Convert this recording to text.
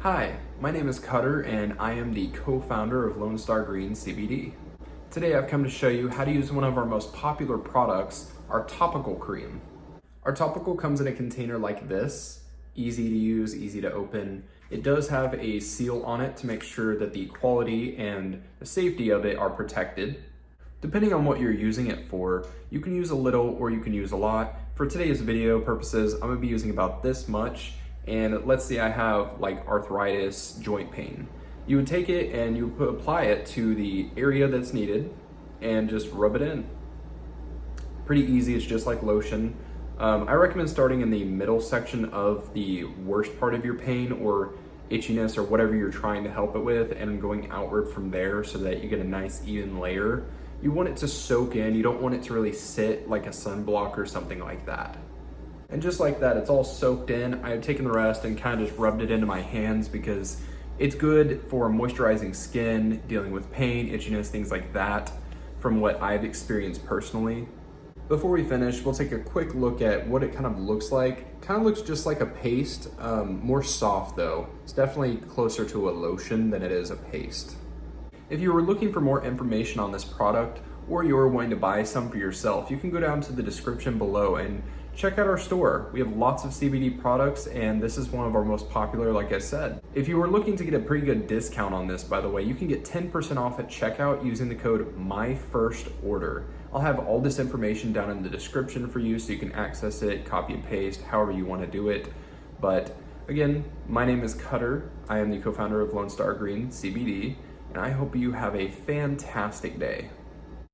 Hi, my name is Cutter and I am the co-founder of Lone Star Green CBD. Today I've come to show you how to use one of our most popular products, our topical cream. Our topical comes in a container like this, easy to use, easy to open. It does have a seal on it to make sure that the quality and the safety of it are protected. Depending on what you're using it for, you can use a little or you can use a lot. For today's video purposes, I'm gonna be using about this much. And let's say I have like arthritis, joint pain. You would take it and you would apply it to the area that's needed and just rub it in. Pretty easy, it's just like lotion. I recommend starting in the middle section of the worst part of your pain or itchiness or whatever you're trying to help it with and going outward from there so that you get a nice even layer. You want it to soak in, you don't want it to really sit like a sunblock or something like that. And just like that, it's all soaked in. I've taken the rest and kind of just rubbed it into my hands because it's good for moisturizing skin, dealing with pain, itchiness, things like that, from what I've experienced personally. Before we finish, we'll take a quick look at what it kind of looks like. It kind of looks just like a paste, more soft though. It's definitely closer to a lotion than it is a paste. If you were looking for more information on this product or you're wanting to buy some for yourself, you can go down to the description below and check out our store. We have lots of CBD products and this is one of our most popular, like I said. If you were looking to get a pretty good discount on this, by the way, you can get 10% off at checkout using the code MYFIRSTORDER. I'll have all this information down in the description for you so you can access it, copy and paste, however you want to do it. But again, my name is Cutter. I am the co-founder of Lone Star Green CBD, and I hope you have a fantastic day.